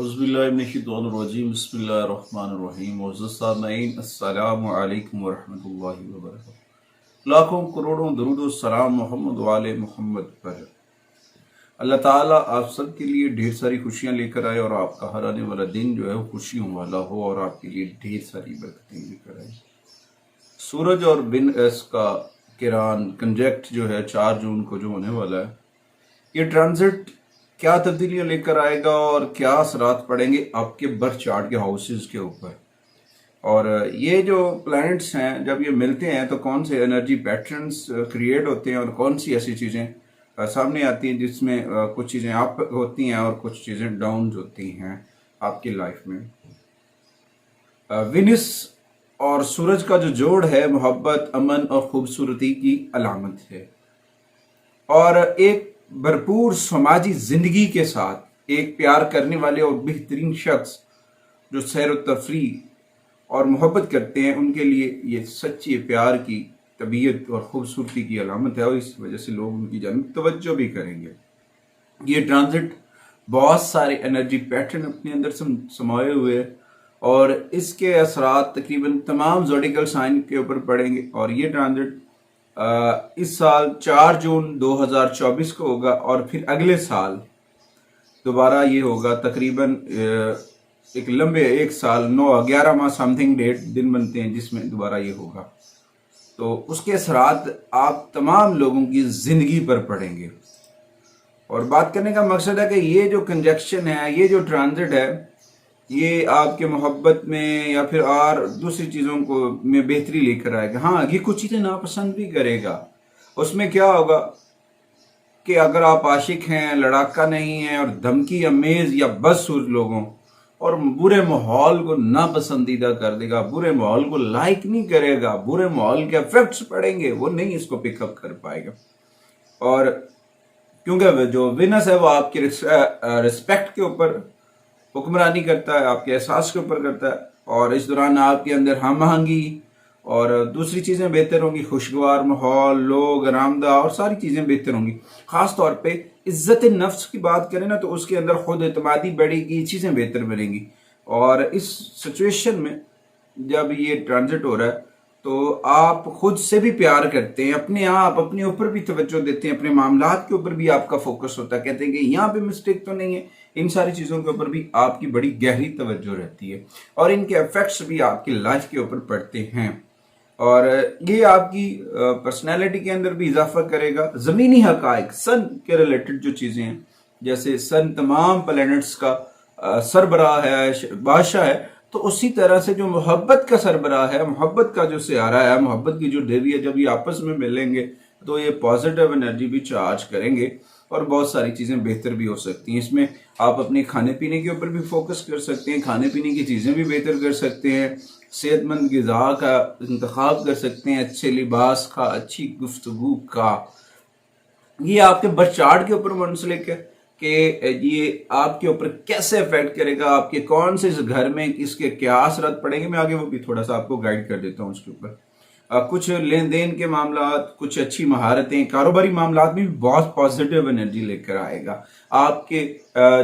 औज़ुबिल्लाहिमिनश्शैतानिर्रजीम बिस्मिल्लाहिर्रहमानिर्रहीम मुअज़्ज़ज़ सामईन अस्सलामु अलैकुम वरहमतुल्लाहि वबरकातुहू। लाखों करोड़ों दरूद व सलाम मोहम्मद वाले मोहम्मद पर। अल्लाह ताला आप सब के लिए ढेर सारी खुशियां लेकर आए और आपका हर आने वाला दिन जो है वो खुशियों वाला हो और आपके लिए ढेर सारी बरकतें लेकर आए। सूरज और बिन एस का किरान कंजक्ट जो है 4 जून को जो होने वाला है, ये ट्रांजिट क्या तब्दीलियां लेकर आएगा और क्या असरात पड़ेंगे आपके बर्थ चार्ट के हाउसेस के ऊपर। और ये जो प्लैनेट्स हैं जब ये मिलते हैं तो कौन से एनर्जी पैटर्न्स क्रिएट होते हैं और कौन सी ऐसी चीज़ें सामने आती हैं जिसमें कुछ चीज़ें अप होती हैं और कुछ चीज़ें डाउन होती हैं आपकी लाइफ में। विनस और सूरज का जो जोड़ है मोहब्बत, अमन और खूबसूरती की अलामत है। और एक भरपूर समाजी जिंदगी के साथ एक प्यार करने वाले और बेहतरीन शख्स जो सैर तफरी और मोहब्बत करते हैं उनके लिए ये सच्चे प्यार की तबीयत और खूबसूरती की अलामत है और इस वजह से लोग उनकी जानिब तवज्जो भी करेंगे। ये ट्रांजिट बहुत सारे एनर्जी पैटर्न अपने अंदर समाये हुए है और इसके असरात तकरीबन तमाम ज़ोडिकल साइन के ऊपर पड़ेंगे। और ये ट्रांजिट इस साल 4 जून 2024 को होगा और फिर अगले साल दोबारा ये होगा। तकरीबन एक लंबे 1 साल 9-11 माह समथिंग डेट दिन बनते हैं जिसमें दोबारा ये होगा। तो उसके असरात आप तमाम लोगों की जिंदगी पर पड़ेंगे। और बात करने का मकसद है कि ये जो कंजक्शन है, ये जो ट्रांजिट है, ये आपके मोहब्बत में या फिर और दूसरी चीज़ों को में बेहतरी लेकर आएगा। हाँ, ये कुछ चीज़ें नापसंद भी करेगा। उसमें क्या होगा कि अगर आप आशिक हैं, लड़ाका नहीं हैं और धमकी अमेज या बदसूरत लोगों और बुरे माहौल को नापसंदीदा कर देगा, बुरे माहौल को लाइक नहीं करेगा, बुरे माहौल के इफेक्ट्स पड़ेंगे, वो नहीं इसको पिकअप कर पाएगा। और क्योंकि जो विनस है वो आपकी रिस्पेक्ट के ऊपर हुक्मरानी करता है, आपके एहसास के ऊपर करता है और इस दौरान आपके अंदर हम आहंगी और दूसरी चीज़ें बेहतर होंगी। खुशगवार माहौल, लोग, आरामदा और सारी चीज़ें बेहतर होंगी। ख़ास तौर पे इज्जत नफ्स की बात करें ना तो उसके अंदर खुद एतमादी बढ़ेगी, चीज़ें बेहतर बनेंगी। और इस सिचुएशन में जब ये ट्रांजिट हो रहा है तो आप खुद से भी प्यार करते हैं, अपने आप अपने ऊपर भी तवज्जो देते हैं, अपने मामलात के ऊपर भी आपका फोकस होता है। कहते हैं कि यहाँ पे मिस्टेक तो नहीं है, इन सारी चीज़ों के ऊपर भी आपकी बड़ी गहरी तवज्जो रहती है और इनके इफेक्ट्स भी आपकी लाइफ के ऊपर पड़ते हैं। और ये आपकी पर्सनैलिटी के अंदर भी इजाफा करेगा। ज़मीनी हकाइक, सन के रिलेटेड जो चीज़ें हैं, जैसे सन तमाम प्लैनेट्स का सरबराह है, बादशाह है, तो उसी तरह से जो मोहब्बत का सरबराह है, मोहब्बत का जो सियारा है, मोहब्बत की जो देवी है, जब ये आपस में मिलेंगे तो ये पॉजिटिव एनर्जी भी चार्ज करेंगे और बहुत सारी चीज़ें बेहतर भी हो सकती हैं। इसमें आप अपने खाने पीने के ऊपर भी फोकस कर सकते हैं, खाने पीने की चीज़ें भी बेहतर कर सकते हैं, सेहतमंद ग़िज़ा का इंतखाब कर सकते हैं, अच्छे लिबास का, अच्छी गुफ्तगू का। ये आपके बर्थ चार्ट के ऊपर मुंसलिक है कि ये आपके ऊपर कैसे इफेक्ट करेगा, आपके कौन से घर में इसके क्या असरात पड़ेंगे। मैं आगे वो भी थोड़ा सा आपको गाइड कर देता हूँ उसके ऊपर। कुछ लेन देन के मामलात, कुछ अच्छी महारतें, कारोबारी मामलात में भी बहुत पॉजिटिव एनर्जी लेकर आएगा। आपके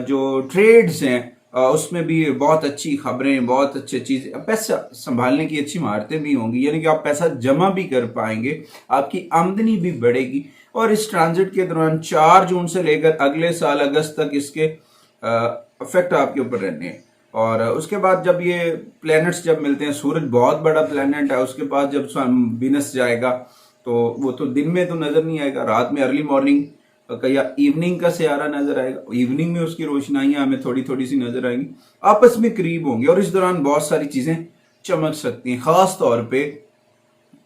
जो ट्रेड्स हैं उसमें भी बहुत अच्छी खबरें, बहुत अच्छी चीज़, पैसा संभालने की अच्छी महारतें भी होंगी, यानी कि आप पैसा जमा भी कर पाएंगे, आपकी आमदनी भी बढ़ेगी। और इस ट्रांजिट के दौरान 4 जून से लेकर अगले साल अगस्त तक इसके इफेक्ट आपके ऊपर रहने हैं। और उसके बाद जब ये प्लैनेट्स जब मिलते हैं, सूरज बहुत बड़ा प्लैनेट है, उसके बाद जब विनस जाएगा तो वो तो दिन में तो नजर नहीं आएगा, रात में अर्ली मॉर्निंग या इवनिंग का सियारा नजर आएगा। इवनिंग में उसकी रोशनाइयां हमें थोड़ी थोड़ी सी नजर आएंगी, आपस में करीब होंगे और इस दौरान बहुत सारी चीजें चमक सकती हैं, खास तौर पे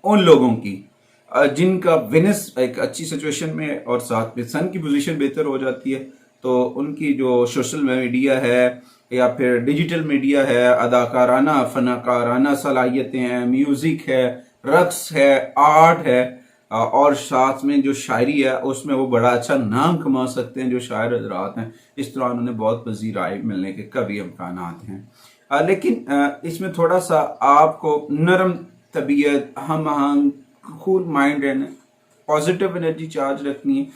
उन लोगों की जिनका विनस एक अच्छी सिचुएशन में है और साथ में सन की पोजीशन बेहतर हो जाती है। तो उनकी जो सोशल मीडिया है या फिर डिजिटल मीडिया है, अदाकाराना फनाकाराना सलाहियतें हैं, म्यूजिक है, रक्स है, आर्ट है और साथ में जो शायरी है उसमें वो बड़ा अच्छा नाम कमा सकते हैं। जो शायर हजरात हैं इस दौरान उन्हें बहुत पजीराई मिलने के कभी इम्कानात हैं। लेकिन इसमें थोड़ा सा आपको नरम तबीयत, हम आहंग, कूल माइंड रहना, पॉजिटिव एनर्जी चार्ज रखनी है,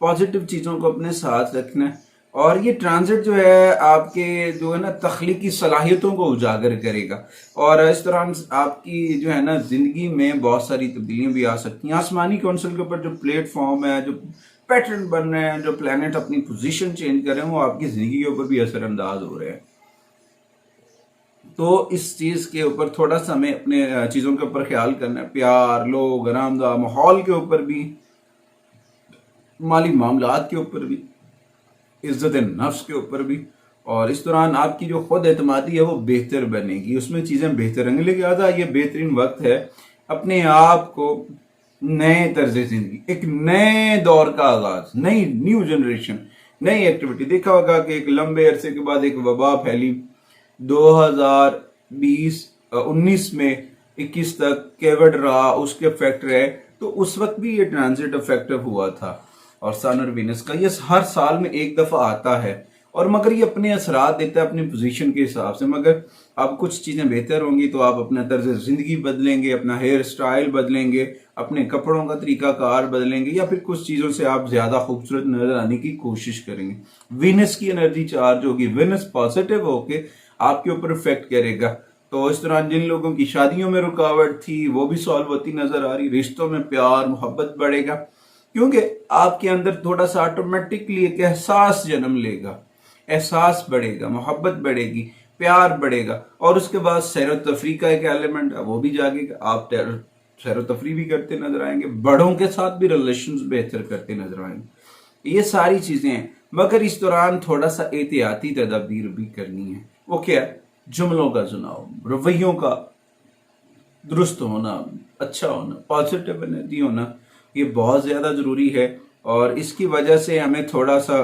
पॉजिटिव चीज़ों को अपने साथ रखना है और ये ट्रांजिट जो है आपके जो है ना तख्लीकी सलाहियतों को उजागर करेगा, और इस दौरान आपकी जो है ना जिंदगी में बहुत सारी तब्दीलियां भी आ सकती हैं। आसमानी काउंसिल के ऊपर जो प्लेटफॉर्म है, जो पैटर्न बन रहे हैं, जो प्लैनेट अपनी पोजीशन चेंज कर रहे हैं, वो आपकी जिंदगी के ऊपर भी असरअंदाज हो रहे हैं। तो इस चीज के ऊपर थोड़ा सा हमें अपने चीजों के ऊपर ख्याल करना है, प्यार, लोग, आरामदा माहौल के ऊपर भी, माली मामलात के ऊपर भी, इज्जत नफ्स के ऊपर भी। और इस दौरान आपकी जो खुद एतमादी है वो बेहतर बनेगी, उसमें चीजें बेहतर होंगी। लेकिन लिहाजा ये बेहतरीन वक्त है अपने आप को नए तर्ज जिंदगी, एक नए दौर का आगाज, नई न्यू जनरेशन, नई एक्टिविटी। देखा होगा कि एक लंबे अरसे के बाद एक वबा फैली 2019 में 21 तक केवड रहा, उसके इफेक्ट रहे। तो उस वक्त भी ये ट्रांजिट इफेक्टिव हुआ था। और सन और वीनस का ये हर साल में एक दफा आता है, और मगर ये अपने असरात देता है अपनी पोजीशन के हिसाब से। मगर अब कुछ चीजें बेहतर होंगी तो आप अपना तर्ज जिंदगी बदलेंगे, अपना हेयर स्टाइल बदलेंगे, अपने कपड़ों का तरीकाकार बदलेंगे, या फिर कुछ चीजों से आप ज्यादा खूबसूरत नजर आने की कोशिश करेंगे। वीनस की एनर्जी चार्ज होगी, वीनस पॉजिटिव होके आपके ऊपर इफेक्ट करेगा। तो इस दौरान जिन लोगों की शादियों में रुकावट थी वो भी सॉल्व होती नजर आ रही, रिश्तों में प्यार मोहब्बत बढ़ेगा, क्योंकि आपके अंदर थोड़ा सा ऑटोमेटिकली एक एहसास जन्म लेगा, एहसास बढ़ेगा, मोहब्बत बढ़ेगी, प्यार बढ़ेगा। और उसके बाद सैर तफरी का एक एलिमेंट है, वो भी जागेगा। आप सैर तफरी भी करते नजर आएंगे, बड़ों के साथ भी रिलेशंस बेहतर करते नजर आएंगे। ये सारी चीजें हैं, मगर इस दौरान थोड़ा सा एहतियाती तदाबीर भी करनी है। वो क्या है? जुमलों का चुनाव, रवैयों का दुरुस्त होना, अच्छा होना, पॉजिटिव एनर्जी होना, ये बहुत ज्यादा जरूरी है। और इसकी वजह से हमें थोड़ा सा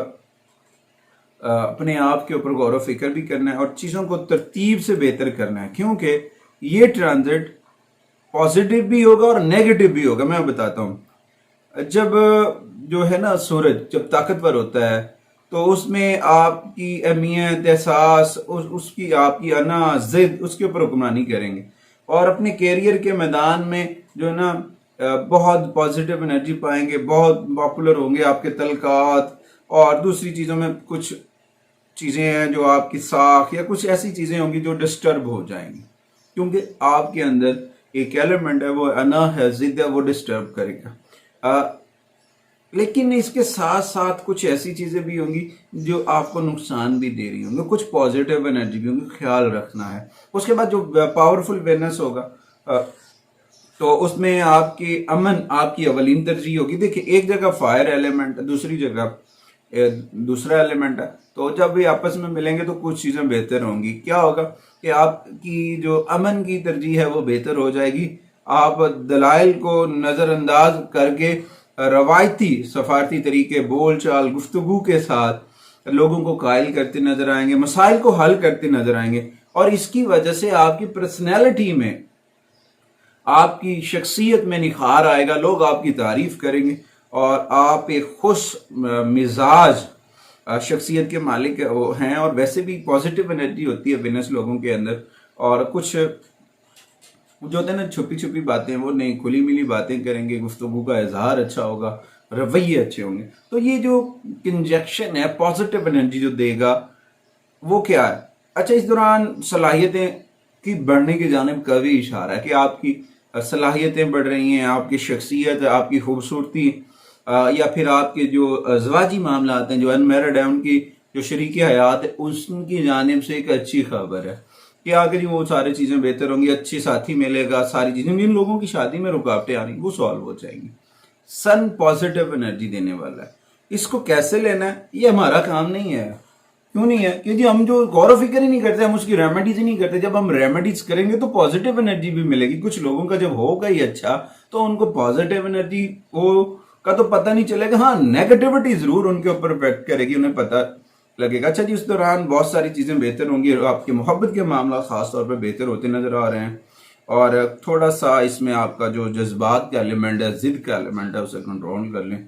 अपने आप के ऊपर गौर व फिक्र भी करना है और चीजों को तरतीब से बेहतर करना है, क्योंकि ये ट्रांजिट पॉजिटिव भी होगा और नेगेटिव भी होगा। मैं बताता हूं, जब जो है ना सूरज जब ताकतवर होता है तो उसमें आपकी अहमियत, एहसास, उसकी आपकी अना, जिद, उसके ऊपर हुक्मरानी करेंगे। और अपने कैरियर के मैदान में जो है ना बहुत पॉजिटिव एनर्जी पाएंगे, बहुत पॉपुलर होंगे आपके तलकात। और दूसरी चीजों में कुछ चीजें हैं जो आपकी साख या कुछ ऐसी चीजें होंगी जो डिस्टर्ब हो जाएंगी, क्योंकि आपके अंदर एक एलिमेंट है, वो अना है, जिद है, वो डिस्टर्ब करेगा। लेकिन इसके साथ साथ कुछ ऐसी चीजें भी होंगी जो आपको नुकसान भी दे रही होंगी, कुछ पॉजिटिव एनर्जी भी होंगी, ख्याल रखना है। उसके बाद जो पावरफुल वेनेस होगा तो उसमें आपकी अमन आपकी अवलीन तरजीह होगी। देखिए, एक जगह फायर एलिमेंट है, दूसरी जगह दूसरा एलिमेंट है, तो जब भी आपस में मिलेंगे तो कुछ चीजें बेहतर होंगी। क्या होगा कि आपकी जो अमन की तरजीह है वो बेहतर हो जाएगी। आप दलाइल को नजरअंदाज करके रवायती सफारती तरीके, बोल चाल, गुफ्तगू के साथ लोगों को कायल करते नजर आएंगे, मसाइल को हल करते नजर आएंगे। और इसकी वजह से आपकी पर्सनैलिटी में, आपकी शख्सियत में निखार आएगा, लोग आपकी तारीफ करेंगे और आप एक खुश मिजाज शख्सियत के मालिक हैं। और वैसे भी पॉजिटिव एनर्जी होती है विनस लोगों के अंदर, और कुछ जो होते हैं ना छुपी छुपी बातें, वो नहीं, खुली मिली बातें करेंगे, गुफ्तगू का इजहार अच्छा होगा, रवैये अच्छे होंगे। तो ये जो इंजेक्शन है पॉजिटिव एनर्जी जो देगा वो क्या है? अच्छा, इस दौरान सलाहियतें की बढ़ने की जानिब का भी इशारा है कि आपकी सलाहियतें बढ़ रही हैं, आपकी शख्सियत, आपकी खूबसूरती, या फिर आपके जो अज़वाजी मामला आते हैं, जो अनमैरिड है, उनकी जो शरीक हयात है, उनकी जानिब से एक अच्छी खबर है कि आगे जी वो सारी चीजें बेहतर होंगी, अच्छे साथी मिलेगा, सारी चीजें, जिन लोगों की शादी में रुकावटें आ रही वो सॉल्व हो जाएंगी। सन पॉजिटिव एनर्जी देने वाला है। इसको कैसे लेना है ये हमारा काम नहीं है। क्यों नहीं है? क्योंकि हम जो गौर फिक्र ही नहीं करते, हम उसकी रेमेडीज ही नहीं करते। जब हम रेमेडीज करेंगे तो पॉजिटिव एनर्जी भी मिलेगी। कुछ लोगों का जब होगा ही अच्छा तो उनको पॉजिटिव एनर्जी का तो पता नहीं चलेगा, हाँ नेगेटिविटी जरूर उनके ऊपर इफेक्ट करेगी, उन्हें पता लगेगा। अच्छा जी, उस दौरान बहुत सारी चीजें बेहतर होंगी, आपके मोहब्बत के मामला खास तौर पर बेहतर होते नजर आ रहे हैं। और थोड़ा सा इसमें आपका जो जज्बात का एलिमेंट है, जिद का एलिमेंट है, उसे कंट्रोल कर लें,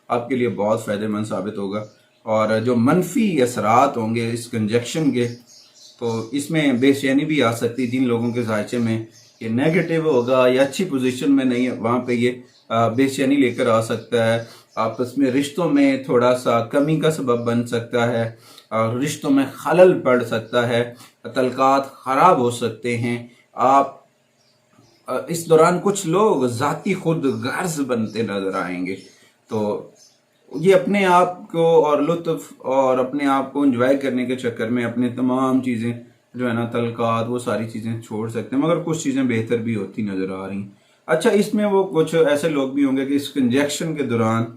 आपके लिए बहुत फायदेमंद साबित होगा। और जो मनफी असरात होंगे इस कंजक्शन के, तो इसमें बेचैनी भी आ सकती है जिन लोगों के जायचे में ये नेगेटिव होगा या अच्छी पोजीशन में नहीं है, वहां पे ये बेचैनी लेकर आ सकता है। आपस में रिश्तों में थोड़ा सा कमी का सबब बन सकता है और रिश्तों में खलल पड़ सकता है, तल्कात खराब हो सकते हैं। आप इस दौरान कुछ लोग जाती खुद गर्ज बनते नजर आएंगे। तो ये अपने आप को और लुत्फ और अपने आप को एंजॉय करने के चक्कर में अपने तमाम चीज़ें जो है ना तलकात वो सारी चीज़ें छोड़ सकते हैं, मगर कुछ चीज़ें बेहतर भी होती नज़र आ रही। अच्छा, इसमें वो कुछ ऐसे लोग भी होंगे कि इस इंजेक्शन के दौरान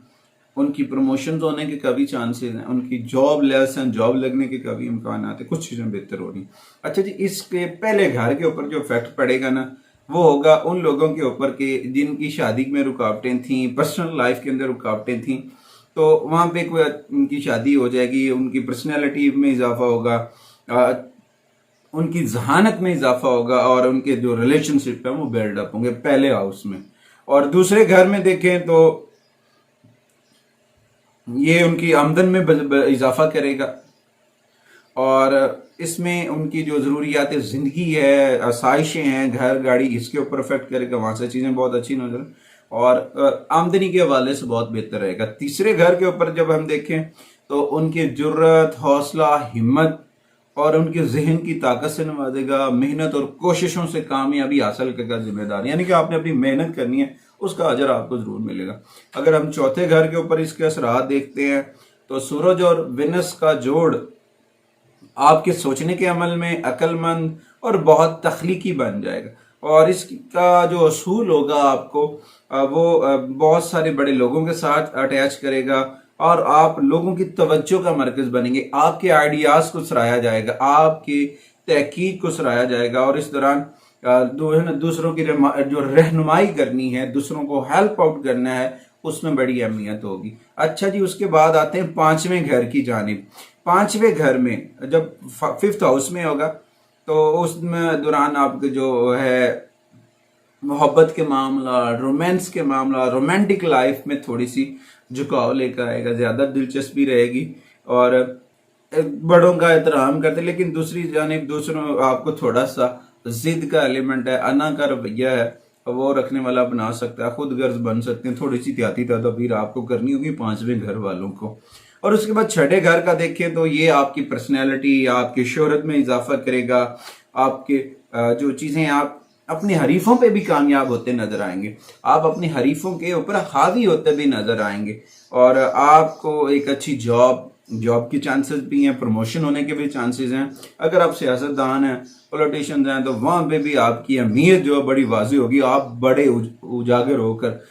उनकी प्रमोशन होने के काफ़ी चांसेस हैं, उनकी जॉब लेस हैं, जॉब लगने के काफ़ी इम्कान आते हैं, कुछ चीज़ें बेहतर हो रही। अच्छा जी, इसके पहले घर के ऊपर जो इफेक्ट पड़ेगा ना वो होगा उन लोगों के ऊपर के जिनकी शादी में रुकावटें थी, पर्सनल लाइफ के अंदर रुकावटें थी। तो वहाँ पे कोई उनकी शादी हो जाएगी, उनकी पर्सनैलिटी में इजाफा होगा, उनकी जहानत में इजाफा होगा और उनके जो रिलेशनशिप है वो बिल्डअप होंगे पहले हाउस में। और दूसरे घर में देखें तो ये उनकी आमदन में इजाफा करेगा और इसमें उनकी जो ज़रूरियात ज़िंदगी है, आसाइशें हैं, घर गाड़ी, इसके ऊपर इफेक्ट करेगा। वहाँ से चीज़ें बहुत अच्छी नजर और आमदनी के हवाले से बहुत बेहतर रहेगा। तीसरे घर के ऊपर जब हम देखें तो उनकी जुर्रत, हौसला, हिम्मत और उनके जहन की ताकत से नवाजेगा, मेहनत और कोशिशों से कामयाबी हासिल करेगा जिम्मेदार, यानी कि आपने अपनी मेहनत करनी है, उसका अजर आपको जरूर मिलेगा। अगर हम चौथे घर के ऊपर इसके असरात देखते हैं तो सूरज और वेनस का जोड़ आपके सोचने के अमल में अक्लमंद और बहुत तख्लीकी बन जाएगा और इसका जो असूल होगा आपको वो बहुत सारे बड़े लोगों के साथ अटैच करेगा और आप लोगों की तवज्जो का मरकज बनेंगे। आपके आइडियाज को सराहा जाएगा, आपकी तहकीक को सराहा जाएगा और इस दौरान दूसरों की जो रहनुमाई करनी है, दूसरों को हेल्प आउट करना है, उसमें बड़ी अहमियत होगी। अच्छा जी, उसके बाद आते हैं पांचवें घर की जानिब। पांचवें घर में जब फिफ्थ हाउस में होगा तो उसमें दौरान आपके जो है मोहब्बत के मामला, रोमांस के मामला, रोमांटिक लाइफ में थोड़ी सी झुकाव लेकर आएगा, ज्यादा दिलचस्पी रहेगी और बड़ों का एहतराम करते, लेकिन दूसरी जानिब दूसरों आपको थोड़ा सा जिद का एलिमेंट है, अना का रवैया है वो रखने वाला बना सकता है, खुद गर्ज बन सकते हैं। थोड़ी सी एहतियाती तदबीर आपको करनी होगी पांचवें घर वालों को। और उसके बाद छठे घर का देखें तो ये आपकी पर्सनैलिटी, आपकी शोहरत में इजाफा करेगा, आपके जो चीजें आप अपने हरीफों पे भी कामयाब होते नजर आएंगे, आप अपने हरीफों के ऊपर हावी होते भी नजर आएंगे और आपको एक अच्छी जॉब की चांसेस भी हैं, प्रमोशन होने के भी चांसेस हैं। अगर आप सियासतदान हैं, पॉलिटिशियंस हैं तो वहां पे भी आपकी अहमियत जो है बड़ी वाज़ेह होगी, आप बड़े उजागर होकर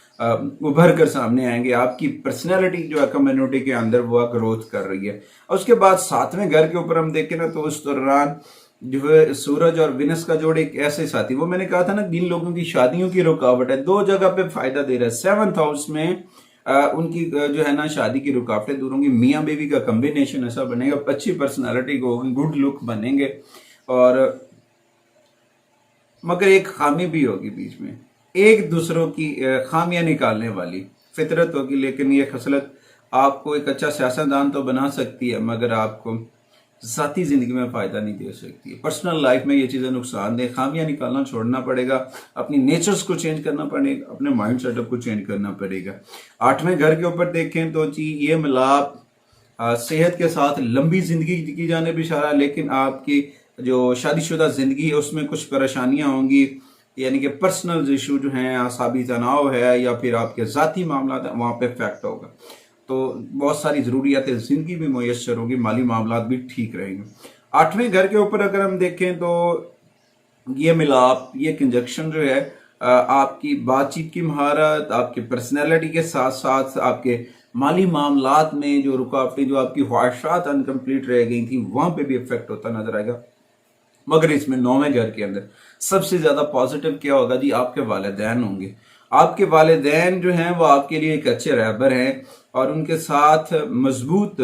उभर कर सामने आएंगे, आपकी पर्सनैलिटी जो है कम्युनिटी के अंदर वो ग्रोथ कर रही है। और उसके बाद सातवें घर के ऊपर हम देखें ना तो उस दौरान जो है सूरज और विनस का जोड़ एक ऐसे साथी, वो मैंने कहा था ना जिन लोगों की शादियों की रुकावट है, दो जगह पे फायदा दे रहा है। सेवंथ हाउस में उनकी जो है ना शादी की रुकावटें दूर होंगी, मियाँ बीवी का कॉम्बिनेशन ऐसा बनेगा, अच्छी पर्सनालिटी को होगी, गुड लुक बनेंगे और मगर एक खामी भी होगी बीच में, एक दूसरों की खामियां निकालने वाली फितरत होगी, लेकिन ये खसलत आपको एक अच्छा सियासतदान तो बना सकती है मगर आपको जाती जिंदगी में फायदा नहीं दे सकती है। पर्सनल लाइफ में ये चीजें नुकसान दे, खामियां निकालना छोड़ना पड़ेगा, अपनी नेचर्स को चेंज करना पड़ेगा, अपने माइंड सेटअप को चेंज करना पड़ेगा। आठवें घर के ऊपर देखें तो जी ये मिलाप सेहत के साथ लंबी जिंदगी की जानिब इशारा, लेकिन आपकी जो शादीशुदा जिंदगी है उसमें कुछ परेशानियां होंगी, यानी कि पर्सनल इशू जो हैं, आसाबी तनाव है या फिर आपके जाती मामला है, वहां पे इफेक्ट होगा। तो बहुत सारी जरूरियात जिंदगी भी मुयस्सर होगी, माली मामला भी ठीक रहेंगे। आठवें घर के ऊपर अगर हम देखें तो ये मिलाप, ये कंजक्शन जो है आपकी बातचीत की महारत, आपकी पर्सनैलिटी के साथ साथ आपके माली मामलात में जो रुकावटें, जो आपकी ख्वाहिशात अनकम्प्लीट रह गई थी, वहां पे भी इफेक्ट होता नजर आएगा। मगर इसमें नौवें घर के अंदर सबसे ज्यादा पॉजिटिव क्या होगा जी, आपके वालिदैन होंगे। आपके वालिदैन जो हैं वो आपके लिए एक अच्छे रहबर हैं और उनके साथ मजबूत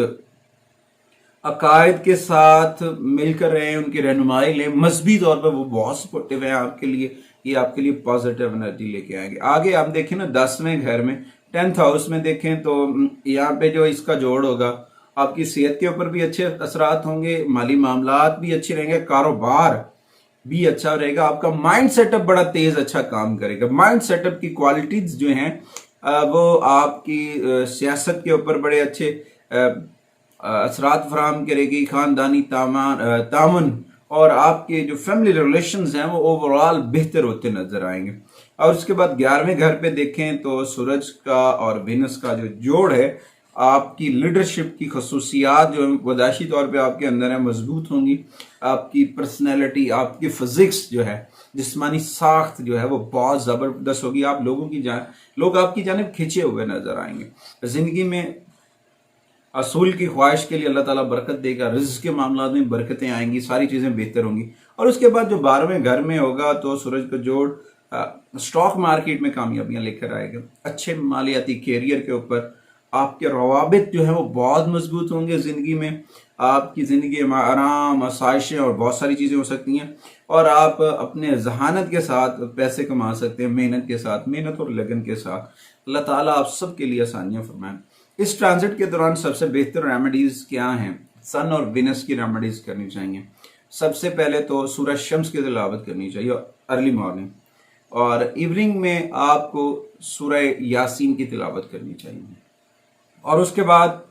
अकायद के साथ मिलकर रहें, उनकी रहनुमाई लें, मजहबी तौर पर वो बहुत सपोर्टिव हैं आपके लिए, ये आपके लिए पॉजिटिव एनर्जी लेके आएंगे। आगे आप देखें ना 10वें घर में, 10th हाउस में देखें तो यहाँ पे जो इसका जोड़ होगा आपकी सेहत के ऊपर भी अच्छे असरात होंगे, माली मामलात भी अच्छे रहेंगे, कारोबार भी अच्छा रहेगा, आपका माइंड सेटअप बड़ा तेज अच्छा काम करेगा। माइंड सेटअप की क्वालिटीज जो हैं वो आपकी सियासत के ऊपर बड़े अच्छे असरात फराहम करेगी, खानदानी तामन और आपके जो फैमिली रिलेशंस हैं वो ओवरऑल बेहतर होते नजर आएंगे। और उसके बाद 11वें घर पे देखें तो सूरज का और वेनस का जो जोड़ है, आपकी लीडरशिप की खसूसियात जो वदाशी तौर पे आपके अंदर है मजबूत होंगी। आपकी पर्सनैलिटी, आपकी फिजिक्स जो है, जिस्मानी साख्त जो है वो बहुत ज़बरदस्त होगी। आप लोग आपकी जानिब खिंचे हुए नजर आएंगे। जिंदगी में असूल की ख्वाहिश के लिए अल्लाह ताला बरकत देगा, रिज़्क़ के मामला में बरकतें आएंगी, सारी चीज़ें बेहतर होंगी। और उसके बाद जो 12वें घर में होगा तो सूरज का जोड़ स्टॉक मार्केट में कामयाबियां लेकर आएगा। अच्छे मालियाती कैरियर के ऊपर आपके रवाबित जो है वो बहुत मजबूत होंगे। ज़िंदगी में आपकी ज़िंदगी में आराम, आसाइशें और बहुत सारी चीज़ें हो सकती हैं। और आप अपने जहानत के साथ पैसे कमा सकते हैं, मेहनत के साथ, मेहनत और लगन के साथ। अल्लाह ताला आप सब के लिए आसानियाँ फरमाएं। इस ट्रांजिट के दौरान सबसे बेहतर रेमेडीज क्या हैं? सन और विनस की रेमेडीज करनी चाहिए। सबसे पहले तो सूरज शम्स की तिलावत करनी चाहिए अर्ली मॉर्निंग, और इवनिंग में आपको सूरह यासीन की तिलावत करनी चाहिए। और उसके बाद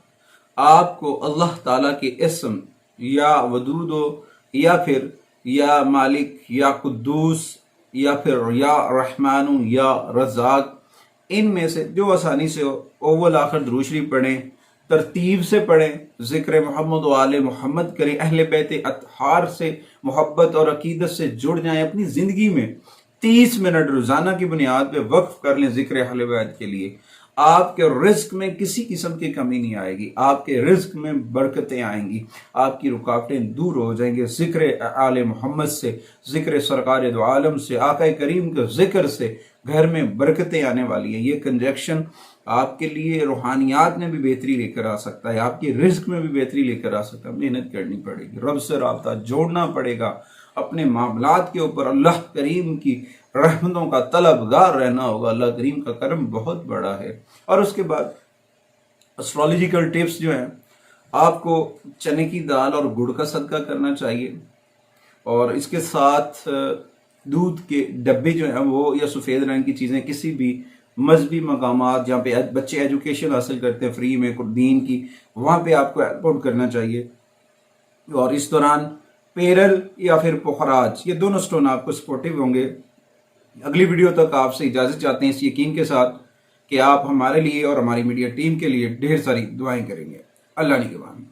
आपको अल्लाह ताला के इस्म या वदूदो या फिर या मालिक या कुद्दूस या फिर या रहमानु या रज़ाक, इनमें से जो आसानी से ओवल आखिर दुरूद शरीफ पढ़ें, तरतीब से पढ़ें, जिक्र मोहम्मद व आले मोहम्मद करें, अहले बैत अतहार से मोहब्बत और अकीदत से जुड़ जाएं। अपनी ज़िंदगी में 30 मिनट रोज़ाना की बुनियाद पे वक्फ कर लें जिक्र अहले बैत के लिए। आपके रिस्क में किसी किस्म की कमी नहीं आएगी, आपके रिस्क में बरकतें आएंगी, आपकी रुकावटें दूर हो जाएंगी। जिक्र आले मोहम्मद से, जिक्र सरकार दो आलम से, आका करीम के जिक्र से घर में बरकतें आने वाली है। ये कंजक्शन आपके लिए रूहानियात में भी बेहतरी लेकर आ सकता है, आपके रिस्क में भी बेहतरी लेकर आ सकता है। मेहनत करनी पड़ेगी, रब से राब्ता जोड़ना पड़ेगा, अपने मामलात के ऊपर अल्लाह करीम की रहमतों का तलबगार रहना होगा। अल्लाह करीम का करम बहुत बड़ा है। और उसके बाद एस्ट्रोलॉजिकल टिप्स जो हैं, आपको चने की दाल और गुड़ का सदका करना चाहिए। और इसके साथ दूध के डब्बे जो हैं वो या सफ़ेद रंग की चीज़ें किसी भी मजहबी मकामात जहाँ पे बच्चे एजुकेशन हासिल करते हैं फ्री में दीन की, वहाँ पे आपको सपोर्ट करना चाहिए। और इस दौरान पेरल या फिर पुखराज, ये दोनों स्टोन आपको सपोर्टिव होंगे। अगली वीडियो तक आपसे इजाज़त चाहते हैं इस यकीन के साथ कि आप हमारे लिए और हमारी मीडिया टीम के लिए ढेर सारी दुआएं करेंगे। अल्लाह निगहबान।